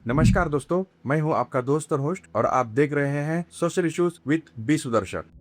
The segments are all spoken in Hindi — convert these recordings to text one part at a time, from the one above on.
नमस्कार दोस्तों, मैं हूं आपका दोस्त और होस्ट और आप देख रहे हैं social issues with B Sudarshan.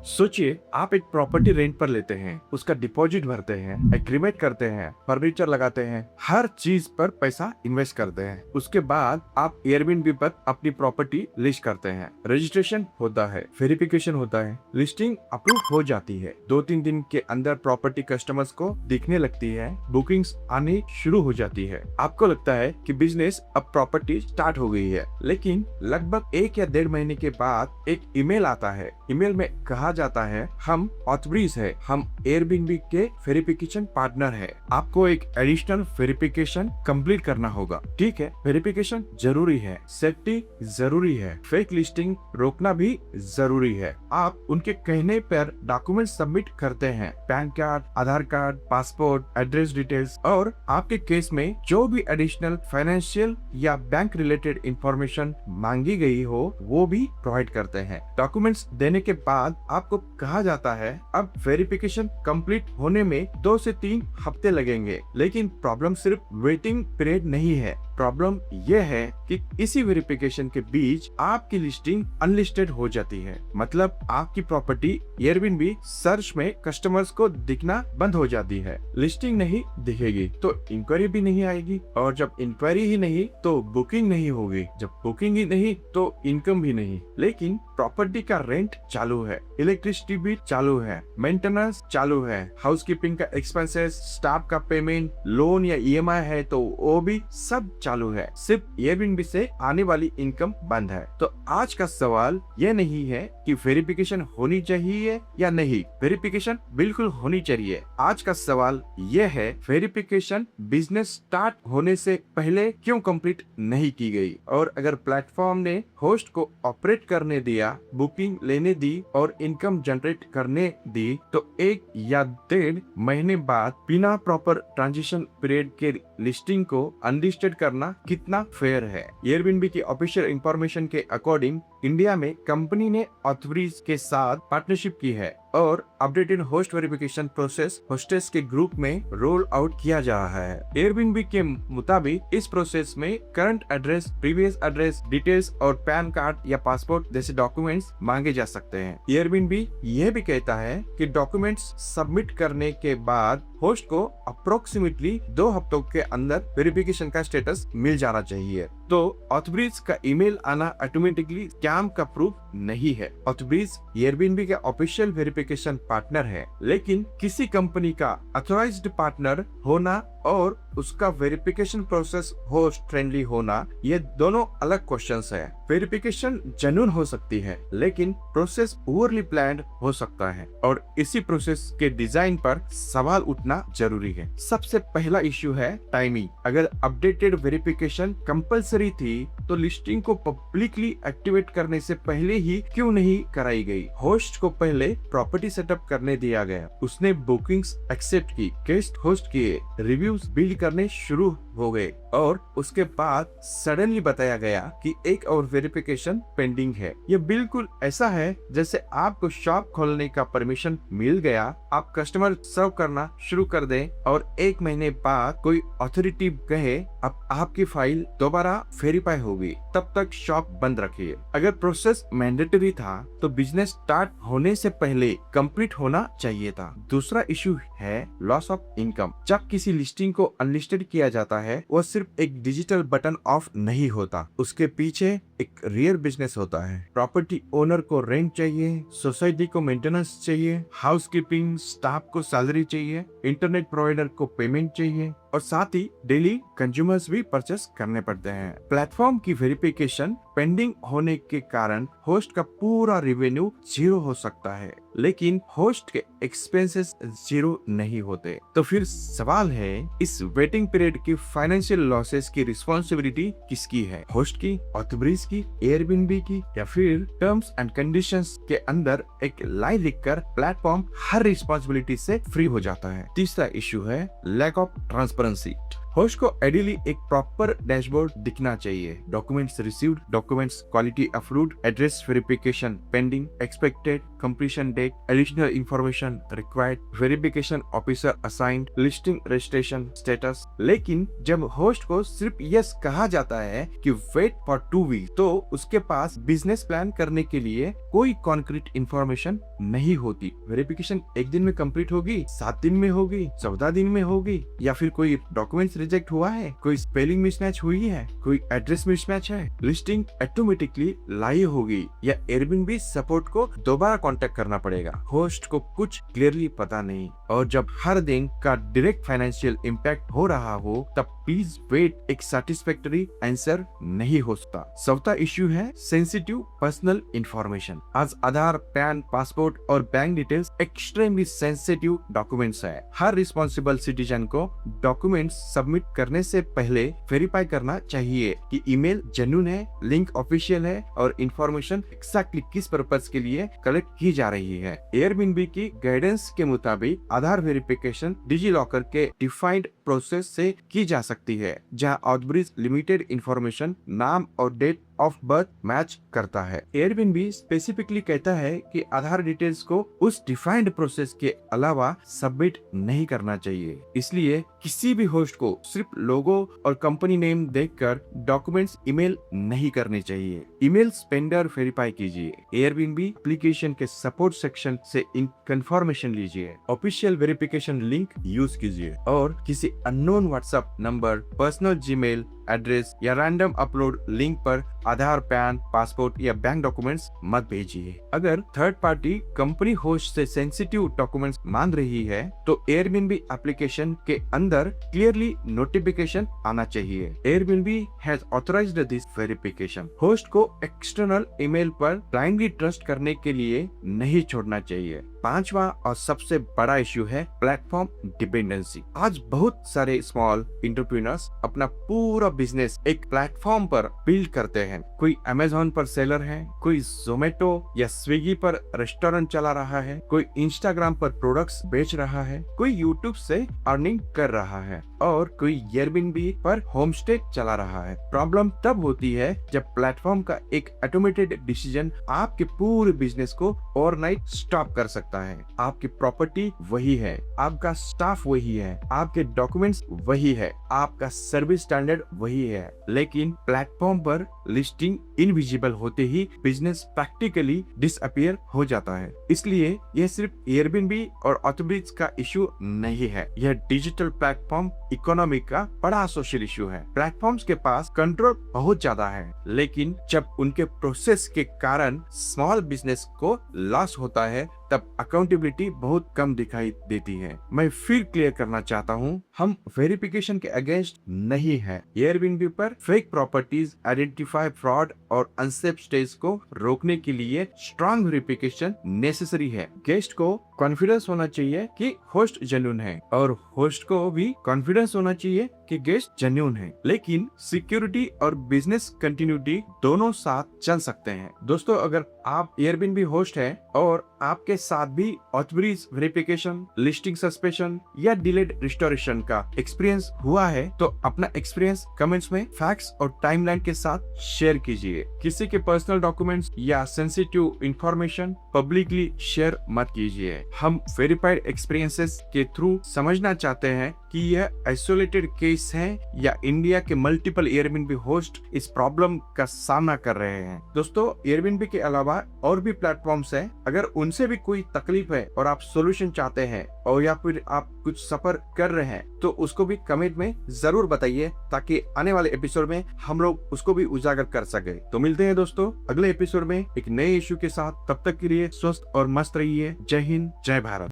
सोचिए, आप एक प्रॉपर्टी रेंट पर लेते हैं, उसका डिपॉजिट भरते हैं, एग्रीमेंट करते हैं, फर्नीचर लगाते हैं, हर चीज पर पैसा इन्वेस्ट करते हैं। उसके बाद आप एयरबीएनबी पर अपनी प्रॉपर्टी लिस्ट करते हैं, रजिस्ट्रेशन होता है, वेरिफिकेशन होता है, लिस्टिंग अप्रूव हो जाती है। 2-3 दिन के अंदर प्रॉपर्टी कस्टमर्स को दिखने लगती है, बुकिंग्स आनी शुरू हो जाती है। आपको लगता है कि बिजनेस अब प्रॉपर्टी स्टार्ट हो गई है, लेकिन लगभग 1 या 1.5 महीने के बाद एक ईमेल आता है। ईमेल में कहा जाता है, हम ऑथराइज है, हम एयरबीएनबी के वेरिफिकेशन पार्टनर है, आपको एक एडिशनल वेरिफिकेशन कंप्लीट करना होगा। ठीक है, वेरिफिकेशन जरूरी है, सेफ्टी जरूरी है, फेक लिस्टिंग रोकना भी जरूरी है। आप उनके कहने पर डॉक्यूमेंट सबमिट करते हैं, पैन कार्ड, आधार कार्ड, पासपोर्ट, एड्रेस डिटेल्स और आपके केस में जो भी एडिशनल फाइनेंशियल या बैंक रिलेटेड इंफॉर्मेशन मांगी गई हो वो भी प्रोवाइड करते हैं। डॉक्यूमेंट्स देने के बाद आपको कहा जाता है अब वेरिफिकेशन कंप्लीट होने में 2 से 3 हफ्ते लगेंगे। लेकिन प्रॉब्लम सिर्फ वेटिंग पीरियड नहीं है, प्रॉब्लम यह है कि इसी वेरिफिकेशन के बीच आपकी लिस्टिंग अनलिस्टेड हो जाती है। मतलब आपकी प्रॉपर्टी एयरबीएनबी सर्च में कस्टमर्स को दिखना बंद हो जाती है। लिस्टिंग नहीं दिखेगी तो इंक्वायरी भी नहीं आएगी, और जब इंक्वायरी ही नहीं तो बुकिंग नहीं होगी, जब बुकिंग ही नहीं तो इनकम भी नहीं। लेकिन प्रॉपर्टी का रेंट चालू है, इलेक्ट्रिसिटी भी चालू है, मेंटेनेंस चालू है, हाउसकीपिंग का एक्सपेंसेस, स्टाफ का पेमेंट, लोन या ईएमआई है तो वो भी सब चालू है। सिर्फ एयरबीएनबी से आने वाली इनकम बंद है। तो आज का सवाल ये नहीं है कि वेरिफिकेशन होनी चाहिए या नहीं, वेरिफिकेशन बिल्कुल होनी चाहिए। आज का सवाल ये है, वेरिफिकेशन बिजनेस स्टार्ट होने से पहले क्यों कंप्लीट नहीं की गई? और अगर प्लेटफॉर्म ने होस्ट को ऑपरेट करने दिया, बुकिंग लेने दी और इनकम जनरेट करने दी, तो 1 या 1.5 महीने बाद बिना प्रॉपर ट्रांजिशन पीरियड के लिस्टिंग को अनलिस्टेड करना कितना फेयर है? एयरबीएनबी की ऑफिशियल इंफॉर्मेशन के अकॉर्डिंग इंडिया में कंपनी ने ऑथराइज के साथ पार्टनरशिप की है और updated host verification process hostess के ग्रुप में रोल आउट किया जा रहा है। एयरबीएनबी के मुताबिक इस प्रोसेस में current address, previous address details और पैन कार्ड या पासपोर्ट जैसे डॉक्यूमेंट्स मांगे जा सकते हैं। एयरबीएनबी यह भी कहता है कि डॉक्यूमेंट्स सबमिट करने के बाद होस्ट को अप्रोक्सीमेटली 2 हफ्तों के अंदर वेरिफिकेशन का स्टेटस मिल जाना चाहिए। तो ऑथराइज का ईमेल आना ऑटोमेटिकली स्कैम का प्रूफ नहीं है। ऑथराइज एयरबीएनबी का ऑफिशियल वेरिफिकेशन पार्टनर है, लेकिन किसी कंपनी का ऑथराइज्ड पार्टनर होना और उसका वेरिफिकेशन प्रोसेस होस्ट फ्रेंडली होना, ये दोनों अलग क्वेश्चंस है। वेरिफिकेशन जेन्युइन हो सकती है, लेकिन प्रोसेस ओवरली प्लान्ड हो सकता है और इसी प्रोसेस के डिजाइन पर सवाल उठना जरूरी है। सबसे पहला इश्यू है टाइमिंग। अगर अपडेटेड वेरिफिकेशन कंपलसरी थी तो लिस्टिंग को पब्लिकली एक्टिवेट करने से पहले ही क्यों नहीं कराई गई? होस्ट को पहले प्रॉपर्टी सेटअप करने दिया गया, उसने बुकिंग्स एक्सेप्ट की, गेस्ट होस्ट किए, रिव्यूज बिल्ड करने शुरू हो गए और उसके बाद सडनली बताया गया कि एक और वेरिफिकेशन पेंडिंग है। ये बिल्कुल ऐसा है जैसे आपको शॉप खोलने का परमिशन मिल गया, आप कस्टमर सर्व करना शुरू कर दें और 1 महीने बाद कोई अथॉरिटी कहे अब आपकी फाइल दोबारा वेरीफाई होगी, तब तक शॉप बंद रखिए। अगर प्रोसेस मैंडेटरी था तो बिजनेस स्टार्ट होने से पहले कंप्लीट होना चाहिए था। दूसरा इशू है लॉस ऑफ इनकम। जब किसी लिस्टिंग को अनलिस्टेड किया जाता है, वो सिर्फ एक डिजिटल बटन ऑफ नहीं होता, उसके पीछे एक रियल बिजनेस होता है। प्रॉपर्टी ओनर को रेंट चाहिए, सोसाइटी को मेंटेनेंस चाहिए, हाउसकीपिंग स्टाफ को सैलरी चाहिए, इंटरनेट प्रोवाइडर को पेमेंट चाहिए और साथ ही डेली कंज्यूमर्स भी परचेस करने पड़ते हैं। प्लेटफॉर्म की वेरिफिकेशन पेंडिंग होने के कारण होस्ट का पूरा रेवेन्यू 0 हो सकता है, लेकिन होस्ट के एक्सपेंसेस 0 नहीं होते। तो फिर सवाल है, इस वेटिंग पीरियड की फाइनेंशियल लॉसेस की रिस्पॉन्सिबिलिटी किसकी है? होस्ट की, ऑथराइज की, एयरबीएनबी की, या फिर टर्म्स एंड कंडीशंस के अंदर एक लाइन लिखकर प्लेटफॉर्म हर रिस्पॉन्सिबिलिटी से फ्री हो जाता है। तीसरा इशू है लैक ऑफ ट्रांसपेरेंसी। होस्ट को आइडियली एक प्रॉपर डैशबोर्ड दिखना चाहिए। Documents received, documents quality approved, address verification pending, expected completion date, additional information required, verification officer assigned, listing registration status. लेकिन जब होस्ट को सिर्फ यस कहा जाता है कि वेट फॉर 2 वीक, तो उसके पास बिजनेस प्लान करने के लिए कोई कॉन्क्रीट इंफॉर्मेशन नहीं होती। वेरिफिकेशन 1 दिन में कंप्लीट होगी, 7 दिन में होगी, 14 दिन में होगी, या फिर कोई डॉक्यूमेंट्स रिजेक्ट हुआ है, कोई स्पेलिंग मिसमैच हुई है, कोई एड्रेस मिसमैच है, लिस्टिंग ऑटोमेटिकली लाई होगी, या एयरबीएनबी सपोर्ट को दोबारा कांटेक्ट करना पड़ेगा। होस्ट को कुछ क्लियरली पता नहीं, और जब हर दिन का डायरेक्ट फाइनेंशियल इम्पैक्ट हो रहा हो, तब प्लीज वेट, एक सेटिस्फैक्टरी आंसर नहीं हो सकता। चौथा इश्यू है सेंसिटिव पर्सनल इंफॉर्मेशन। आज आधार, पैन, पासपोर्ट और bank details extremely sensitive documents है। हर रिस्पॉन्सिबल सिटीजन को डॉक्यूमेंट्स सबमिट करने से पहले वेरीफाई करना चाहिए कि ईमेल जेन्युइन है, लिंक ऑफिशियल है और इंफॉर्मेशन एक्जैक्टली किस पर्पस के लिए कलेक्ट की जा रही है। एयरबीएनबी की गाइडेंस के मुताबिक आधार वेरिफिकेशन डिजिलॉकर के डिफाइंड प्रोसेस से की जा सकती है, जहां आउटब्रिज लिमिटेड इंफॉर्मेशन, नाम और डेट ऑफ बर्थ मैच करता है। एयरबीएनबी स्पेसिफिकली कहता है कि आधार डिटेल्स को उस डिफाइंड प्रोसेस के अलावा सबमिट नहीं करना चाहिए। इसलिए किसी भी होस्ट को सिर्फ लोगो और कंपनी नेम देखकर डॉक्यूमेंट्स ईमेल नहीं करने चाहिए। ईमेल स्पेंडर वेरीफाई कीजिए। एयरबीएनबी एप्लीकेशन के सपोर्ट सेक्शन से इन कंफर्मेशन लीजिए। ऑफिशियल वेरिफिकेशन लिंक यूज कीजिए और किसी unknown WhatsApp number, personal Gmail address या रैंडम अपलोड लिंक पर आधार, पैन, पासपोर्ट या बैंक डॉक्यूमेंट्स मत भेजिए। अगर थर्ड पार्टी कंपनी होस्ट से सेंसिटिव डॉक्यूमेंट्स मांग रही है, तो एयरबीएनबी एप्लीकेशन के अंदर क्लियरली नोटिफिकेशन आना चाहिए। Airbnb has authorised this verification. Host को एक्सटर्नल ईमेल पर ब्लाइंडली ट्रस्ट करने के लिए नहीं छोड़ना चाहिए। पांचवा और सबसे बड़ा इश्यू है प्लेटफॉर्म डिपेंडेंसी। आज बहुत सारे स्मॉल एंटरप्रेन्योर्स अपना पूरा बिजनेस एक प्लेटफॉर्म पर बिल्ड करते हैं। कोई अमेज़न पर सेलर है, कोई जोमेटो या स्विगी पर रेस्टोरेंट चला रहा है, कोई इंस्टाग्राम पर प्रोडक्ट्स बेच रहा है, कोई यूट्यूब से अर्निंग कर रहा है और कोई एयरबीएनबी पर होम स्टे चला रहा है। प्रॉब्लम तब होती है जब प्लेटफॉर्म का एक ऑटोमेटेड डिसीजन आपके पूरे बिजनेस को ओवरनाइट स्टॉप कर सकता है। आपकी प्रॉपर्टी वही है, आपका स्टाफ वही है, आपके डॉक्यूमेंट्स वही है, आपका सर्विस स्टैंडर्ड वही है, लेकिन प्लेटफॉर्म पर लिस्टिंग इनविजिबल होते ही बिजनेस प्रैक्टिकली डिसअपीयर हो जाता है। इसलिए यह सिर्फ एयरबीएनबी और ऑथोब्रिज का इशू नहीं है, यह डिजिटल प्लेटफॉर्म इकोनॉमी का बड़ा सोशल इशू है। प्लेटफॉर्म्स के पास कंट्रोल बहुत ज्यादा है, लेकिन जब उनके प्रोसेस के कारण स्मॉल बिजनेस को लॉस होता है, तब अकाउंटेबिलिटी बहुत कम दिखाई देती है। मैं फिर क्लियर करना चाहता हूँ, हम वेरिफिकेशन के अगेंस्ट नहीं है। एयरबीएनबी पर फेक प्रॉपर्टीज, आइडेंटिफाई फ्रॉड और अनसेफ स्टेज को रोकने के लिए स्ट्रॉन्ग वेरिफिकेशन नेसेसरी है। गेस्ट को कॉन्फिडेंस होना चाहिए कि होस्ट जेन्युइन है और होस्ट को भी कॉन्फिडेंस होना चाहिए कि गेस्ट जेन्युइन है। लेकिन सिक्योरिटी और बिजनेस कंटिन्यूटी दोनों साथ चल सकते हैं। दोस्तों, अगर आप एयरबीएनबी होस्ट है और आपके साथ भी ऑथराइज वेरिफिकेशन, लिस्टिंग सस्पेंशन या डिलेड रिस्टोरेशन का एक्सपीरियंस हुआ है, तो अपना एक्सपीरियंस कमेंट्स में फैक्ट्स और टाइमलाइन के साथ शेयर कीजिए। किसी के पर्सनल डॉक्यूमेंट्स या सेंसिटिव इंफॉर्मेशन पब्लिकली शेयर मत कीजिए। हम वेरीफाइड एक्सपीरियंसेस के थ्रू समझना चाहते हैं कि यह आइसोलेटेड केस है या इंडिया के मल्टीपल एयरबीएनबी होस्ट इस प्रॉब्लम का सामना कर रहे हैं। दोस्तों, एयरबीएनबी के अलावा और भी प्लेटफॉर्म्स हैं। अगर उनसे भी कोई तकलीफ है और आप सॉल्यूशन चाहते हैं और या फिर आप कुछ सफर कर रहे हैं, तो उसको भी कमेंट में जरूर बताइए, ताकि आने वाले एपिसोड में हम लोग उसको भी उजागर कर सके। तो मिलते हैं दोस्तों अगले एपिसोड में एक नए इश्यू के साथ। तब तक के लिए स्वस्थ और मस्त रहिए। जय हिंद, जय भारत।